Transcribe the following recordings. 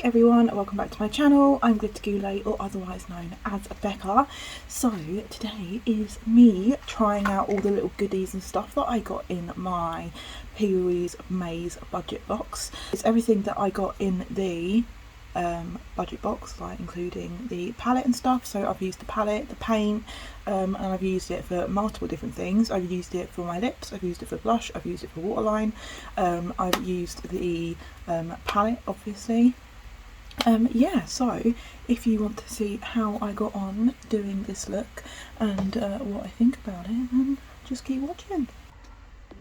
everyone, welcome back to my channel. I'm Ghuleh, or otherwise known as Becca. So today is me trying out all the little goodies and stuff that I got in my Plouise Maze budget box. It's everything that I got in the budget box, like including the palette and stuff. So I've used the palette, the paint, and I've used it for multiple different things. I've used it for my lips, I've used it for blush, I've used it for waterline, I've used the palette obviously. Yeah, so if you want to see how I got on doing this look and what I think about it, then just keep watching.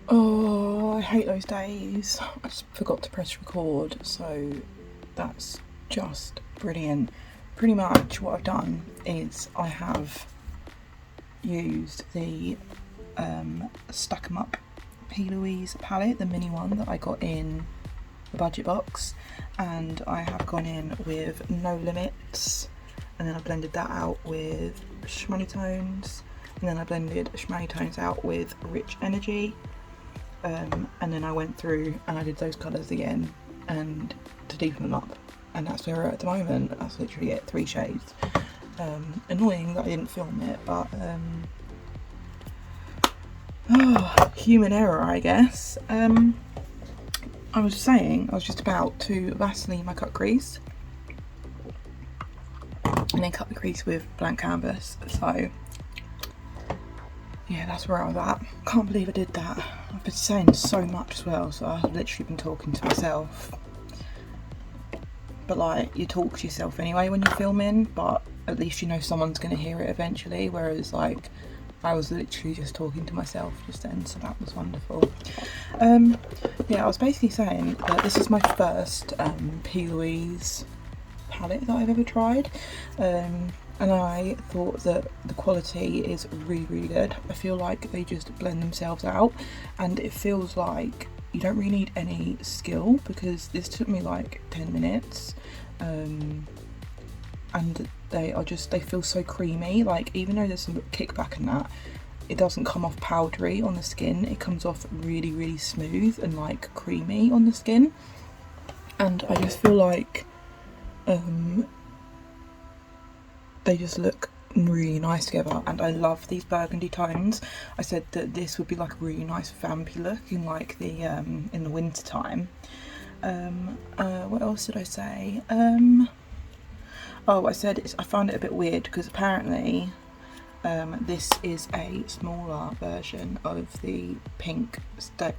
Oh, I hate those days. I just forgot to press record, so that's just brilliant. Pretty much what I've done is I have used the Stack 'em Up Plouise palette, the mini one that I got in the budget box, and I have gone in with No Limits, and then I blended that out with Shmoney Tones, and then I blended Shmoney Tones out with Rich Energy, and then I went through and I did those colours again and to deepen them up, and that's where we're at the moment. That's literally it, 3 shades. Annoying that I didn't film it, but human error, I guess. I was saying I was just about to Vaseline my cut crease and then cut the crease with blank canvas, so yeah, that's where I was at. Can't believe I did that. I've been saying so much as well, so I've literally been talking to myself. But like, you talk to yourself anyway when you're filming, but at least you know someone's going to hear it eventually, whereas like I was literally just talking to myself just then, so that was wonderful. Yeah, I was basically saying that this is my first Plouise palette that I've ever tried, and I thought that the quality is really good. I feel like they just blend themselves out, and it feels like you don't really need any skill, because this took me like 10 minutes, and they feel so creamy. Like, even though there's some kickback in that, it doesn't come off powdery on the skin. It comes off really smooth and like creamy on the skin, and I just feel like they just look really nice together, and I love these burgundy tones. I said that this would be like a really nice vampy look in like the in the winter time. What else did I say? Oh, I said I found it a bit weird because apparently this is a smaller version of the pink Stack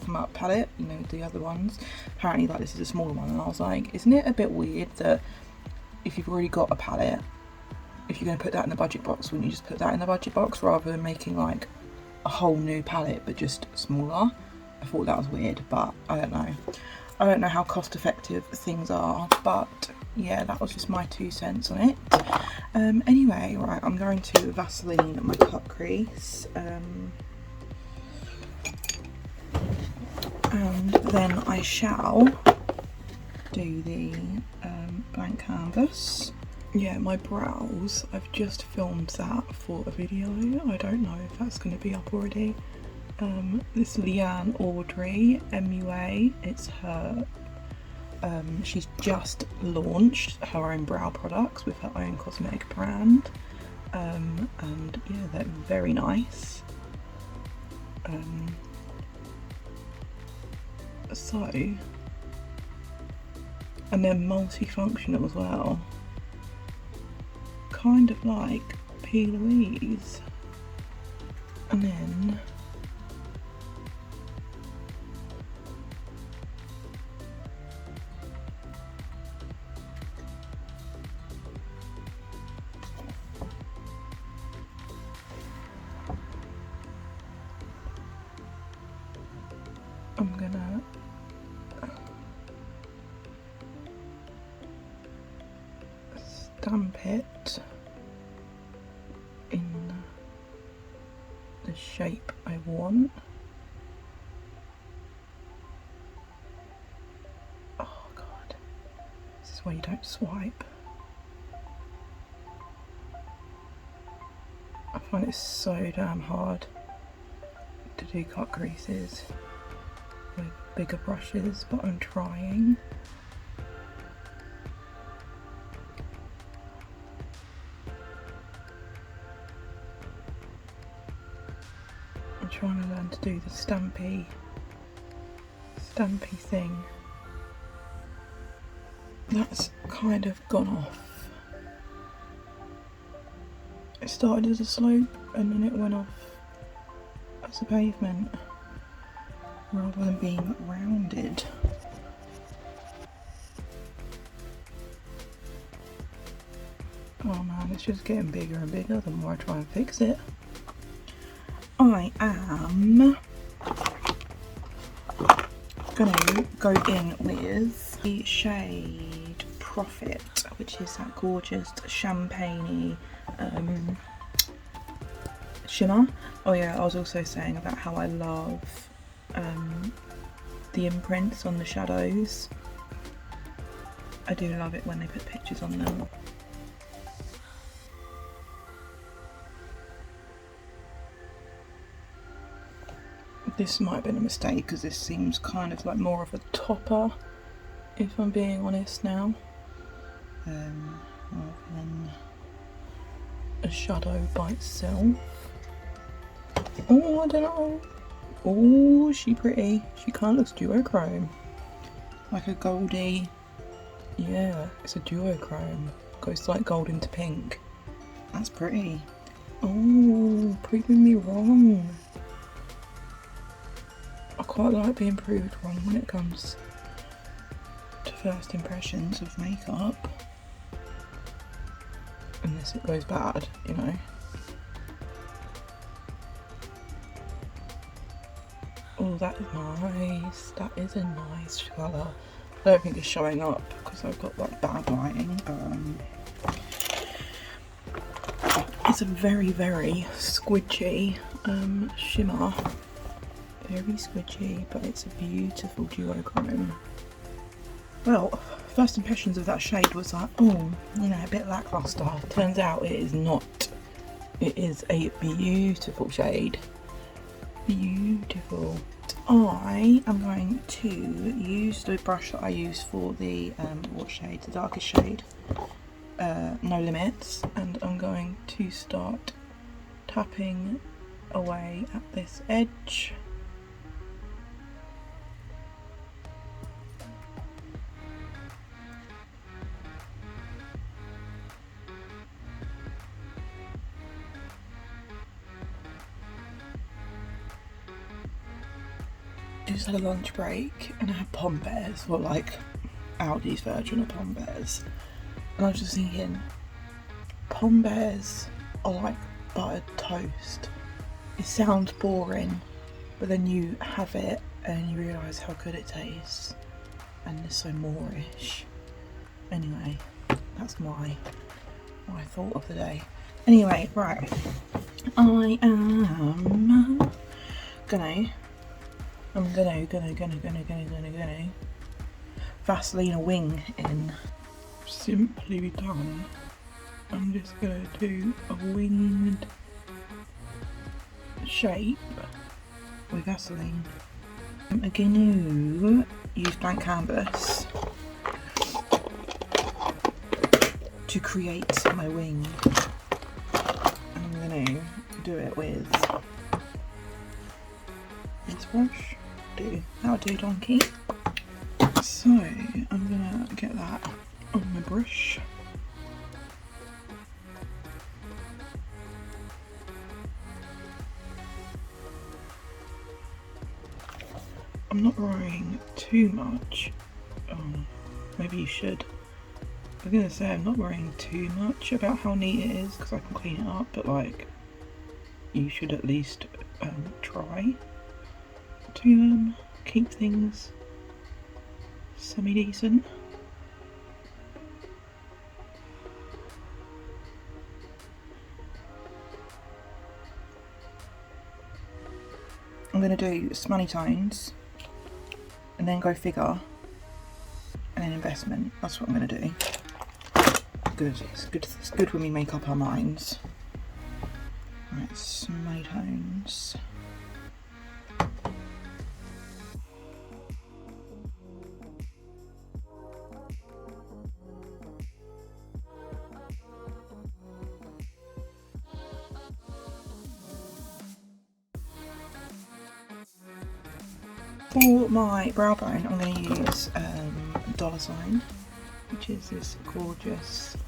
'em Up palette, you know, the other ones. Apparently like this is a smaller one, and I was like, isn't it a bit weird that if you've already got a palette, if you're going to put that in the budget box, wouldn't you just put that in the budget box rather than making like a whole new palette but just smaller? I thought that was weird, but I don't know. I don't know how cost effective things are, but yeah, that was just my 2 cents on it. Anyway, right, I'm going to Vaseline my cut crease, and then I shall do the blank canvas. Yeah, my brows, I've just filmed that for a video. I don't know if that's going to be up already. This Leanne Audrey MUA, it's her, she's just launched her own brow products with her own cosmetic brand, and yeah, they're very nice. And they're multifunctional as well, kind of like Plouise. And then I'm gonna stamp it in the shape I want. Oh god, this is why you don't swipe. I find it so damn hard to do cut creases with bigger brushes, but I'm trying. trying to learn to do the stampy thing. That's kind of gone off. It started as a slope and then it went off as a pavement rather than being rounded. Oh man, it's just getting bigger and bigger the more I try and fix it. I am gonna go in with the shade Profit, which is that gorgeous champagne-y shimmer. Oh yeah, I was also saying about how I love the imprints on the shadows. I do love it when they put pictures on them. This might have been a mistake because this seems kind of like more of a topper, if I'm being honest now, rather than a shadow by itself. Oh, I don't know. Oh, is she pretty? She kind of looks duochrome, like a goldy. Yeah, it's a duochrome. Goes like gold into pink. That's pretty. Oh, proving me wrong. I quite like being proved wrong when it comes to first impressions of makeup. Unless it goes bad, you know. Oh, that is nice. That is a nice colour. I don't think it's showing up because I've got like bad lighting, but it's a very, very squidgy shimmer. Very squidgy, but it's a beautiful duochrome. Well, first impressions of that shade was like, oh, you know, a bit lackluster. Turns out it is not. It is a beautiful shade. Beautiful. I am going to use the brush that I use for the, what shade? The darkest shade. No Limits. And I'm going to start tapping away at this edge. Just had a lunch break and I had Pom Bears, or like Aldi's version of Pom Bears, and I was just thinking, Pom Bears are like buttered toast. It sounds boring, but then you have it and you realise how good it tastes, and it's so moreish. Anyway, that's my thought of the day. Anyway, right, I am gonna Vaseline a wing in. Simply done. I'm just gonna do a winged shape with Vaseline. I'm gonna use blank canvas to create my wing. I'm gonna do it with this brush. That'll do, donkey. So I'm gonna get that on my brush. I'm not worrying too much. Maybe you should. I'm gonna say I'm not worrying too much about how neat it is because I can clean it up, but like, you should at least try to keep things semi-decent. I'm going to do Smoney Tones and then go figure and then investment. That's what I'm going to do. Good. It's good when we make up our minds. Right, Smoney Tones. For my brow bone, I'm going to use Dollar Sign, which is this gorgeous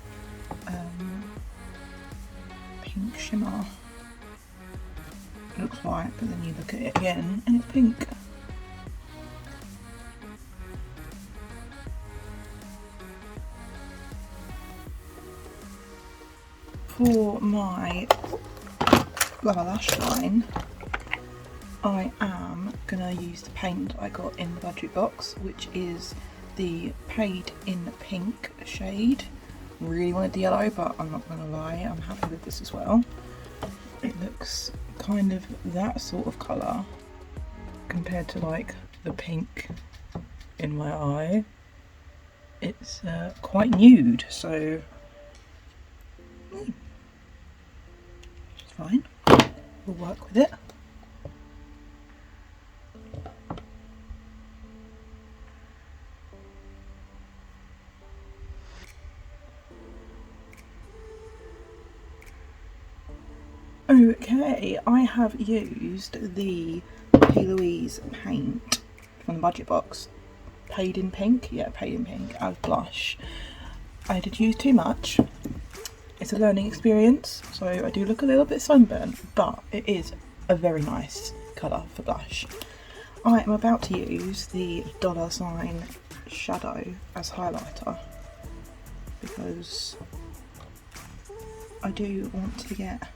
pink shimmer. It looks white, but then you look at it again and it's pink. For my lower lash line, I am gonna use the paint I got in the budget box, which is the Paid in Pink shade. Really wanted the yellow, but I'm not gonna lie, I'm happy with this as well. It looks kind of that sort of colour compared to like the pink in my eye. It's quite nude, so it's fine. We'll work with it. Okay, I have used the Plouise paint from the budget box. Paid in Pink? Yeah, Paid in Pink as blush. I did use too much. It's a learning experience, so I do look a little bit sunburnt, but it is a very nice colour for blush. I am about to use the Dollar Sign shadow as highlighter because I do want to get,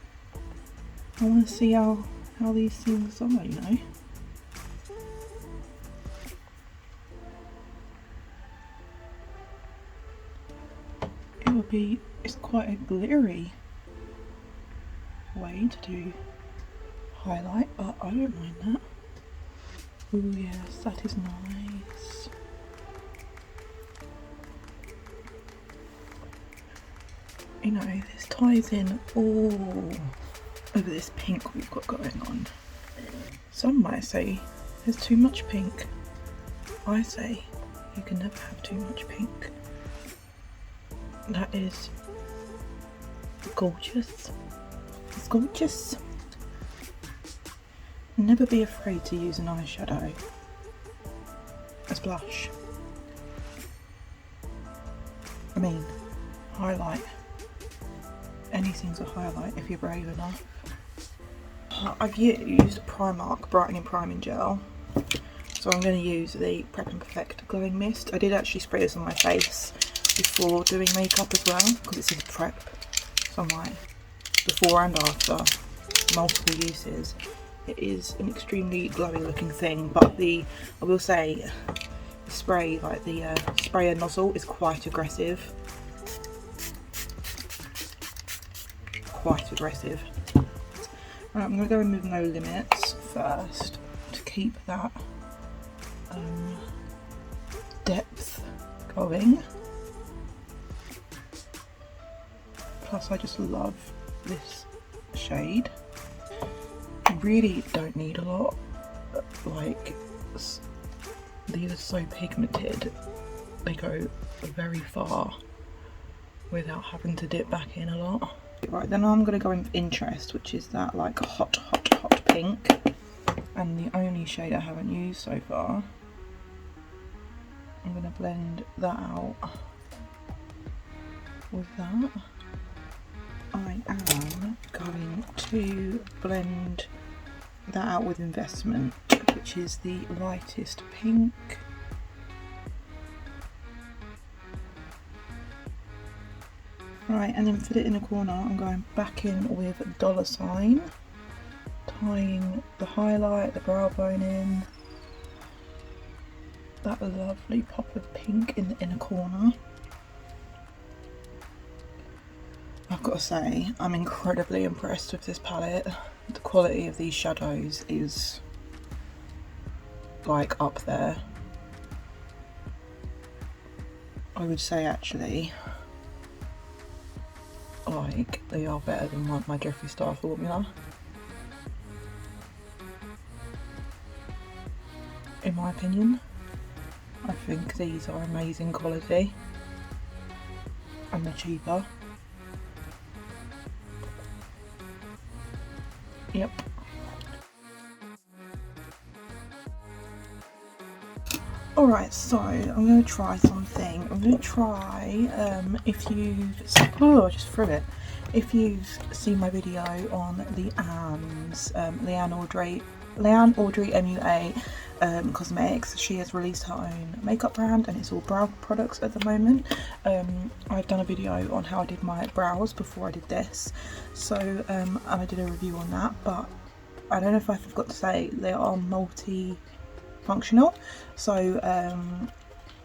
I want to see how these things are, you know. It would be, it's quite a glittery way to do highlight, but I don't mind that. Oh yes, that is nice. You know, this ties in all over this pink we've got going on. Some might say there's too much pink. I say you can never have too much pink. That is gorgeous. It's gorgeous. Never be afraid to use an eyeshadow as blush. I mean, highlight. Anything's a highlight if you're brave enough. I've used Primark Brightening Priming Gel, so I'm going to use the Prep and Perfect Glowing Mist. I did actually spray this on my face before doing makeup as well, because it says prep, so I'm like, before and after, multiple uses. It is an extremely glowy looking thing, but I will say, the spray, like the sprayer nozzle is quite aggressive. Quite aggressive. Right, I'm going to go in with No Limits first to keep that depth going. Plus I just love this shade. You really don't need a lot, like these are so pigmented, they go very far without having to dip back in a lot. Right, then I'm going to go in with Interest, which is that like hot pink, and the only shade I haven't used so far. I'm going to blend that out with that. I am going to blend that out with Investment, which is the lightest pink. Right, and then for the inner corner, I'm going back in with Dollar Sign, tying the highlight, the brow bone in, that lovely pop of pink in the inner corner. I've got to say, I'm incredibly impressed with this palette. The quality of these shadows is like up there. I would say actually, like, they are better than my Jeffree Star formula. In my opinion, I think these are amazing quality and they're cheaper. Yep. Alright, so I'm going to try something. I'm going to try, if you've, oh, I just threw it. If you've seen my video on Leanne's, Leanne Audrey MUA Cosmetics, she has released her own makeup brand and it's all brow products at the moment. I've done a video on how I did my brows before I did this, so and I did a review on that, but I don't know if I forgot to say they are multi-functional, so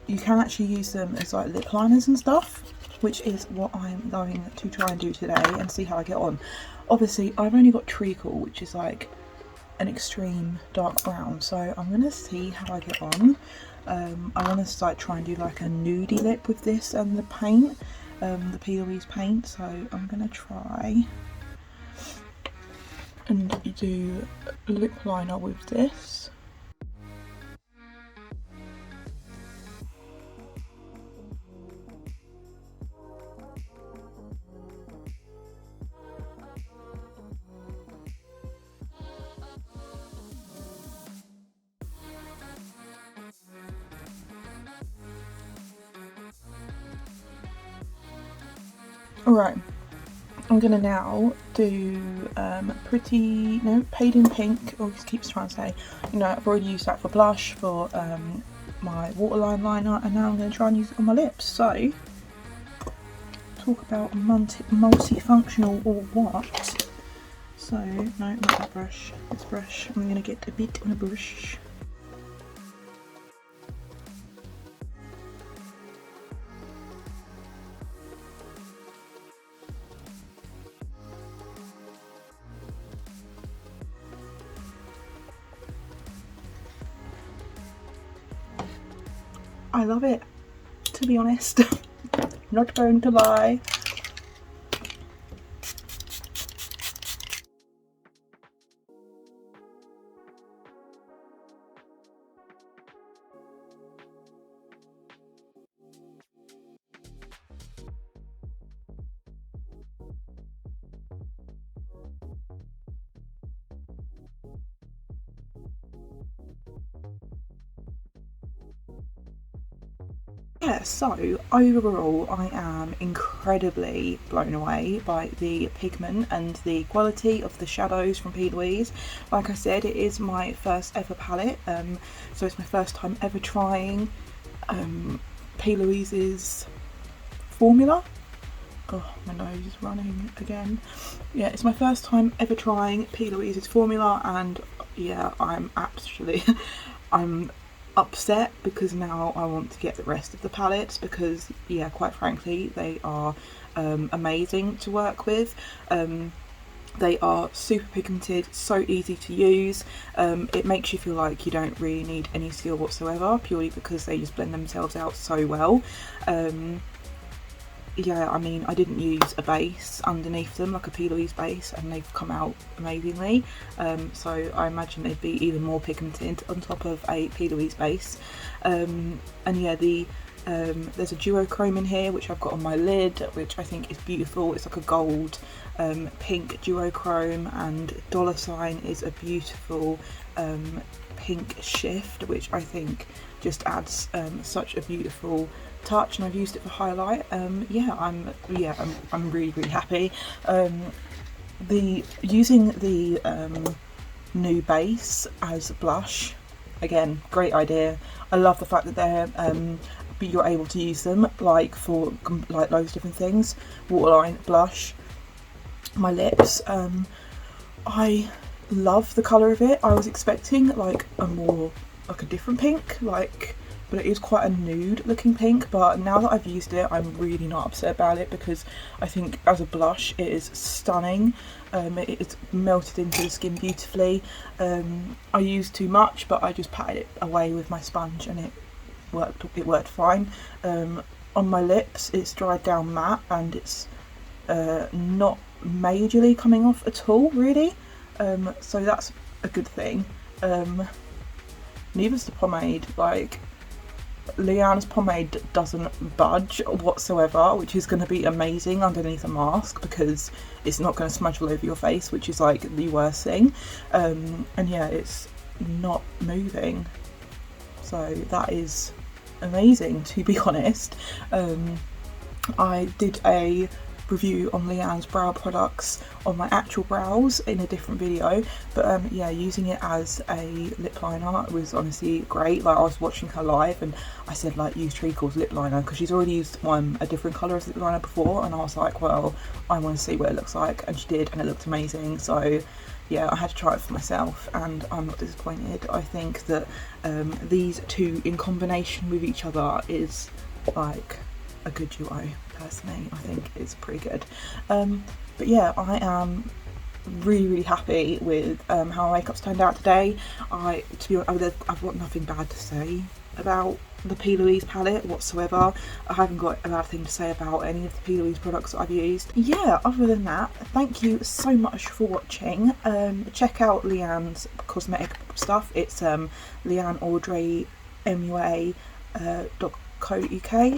you can actually use them as like lip liners and stuff, which is what I'm going to try and do today and see how I get on. Obviously I've only got treacle, which is like an extreme dark brown, so I'm gonna see how I get on. I want to like try and do like a nudie lip with this and the paint, the Plouise paint, so I'm gonna try and do a lip liner with this. Alright, I'm gonna now do Paid in Pink, or just keeps trying to say, you know, I've already used that for blush, for my waterline liner, and now I'm going to try and use it on my lips. So, talk about multifunctional or what? So, no, not that brush, this brush. I'm going to get a bit on a brush. I love it, to be honest. Not going to lie. Yeah, so overall I am incredibly blown away by the pigment and the quality of the shadows from Plouise. Like I said, it is my first ever palette, so it's my first time ever trying Plouise's formula. Oh, my nose is running again. Yeah, it's my first time ever trying Plouise's formula, and yeah, I'm upset because now I want to get the rest of the palettes, because yeah, quite frankly they are amazing to work with. They are super pigmented, so easy to use. It makes you feel like you don't really need any skill whatsoever, purely because they just blend themselves out so well. Yeah, I mean, I didn't use a base underneath them, like a Plouise base, and they've come out amazingly. So I imagine they'd be even more pigmented on top of a Plouise base. And yeah, there's a duochrome in here, which I've got on my lid, which I think is beautiful. It's like a gold pink duochrome, and dollar sign is a beautiful pink shift, which I think just adds such a beautiful touch, and I've used it for highlight. Yeah, I'm really happy. Using the new base as blush, again, great idea. I love the fact that you're able to use them like for like loads of different things. Waterline, blush, my lips. I love the colour of it. I was expecting like a different pink, but it is quite a nude looking pink, but now that I've used it I'm really not upset about it, because I think as a blush it is stunning. It's melted into the skin beautifully. I used too much, but I just patted it away with my sponge and it worked fine. On my lips it's dried down matte, and it's not majorly coming off at all really, so that's a good thing. Neither's the pomade. Like, Leanne's pomade doesn't budge whatsoever, which is going to be amazing underneath a mask, because it's not going to smudge all over your face, which is like the worst thing. And yeah, it's not moving, so so that is amazing, to be honest. I did a review on Leanne's brow products on my actual brows in a different video, but yeah, using it as a lip liner was honestly great. Like, I was watching her live and I said, like, use Treacle's lip liner, because she's already used a different colour as lip liner before, and I was like, well, I want to see what it looks like, and she did, and it looked amazing. So yeah, I had to try it for myself and I'm not disappointed. I think that these two in combination with each other is like a good duo. Personally, I think it's pretty good. But yeah, I am really happy with how my makeup's turned out today. To be honest, I've got nothing bad to say about the Plouise palette whatsoever. I haven't got a bad thing to say about any of the Plouise products that I've used. Yeah, other than that, thank you so much for watching. Check out Leanne's cosmetic stuff. It's Leanne Audrey MUA.co.uk.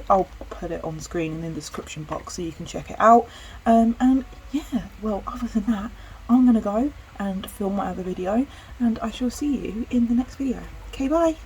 I'll put it on screen and in the description box so you can check it out. And yeah, well, other than that, I'm gonna go and film my other video, and I shall see you in the next video. Okay, bye.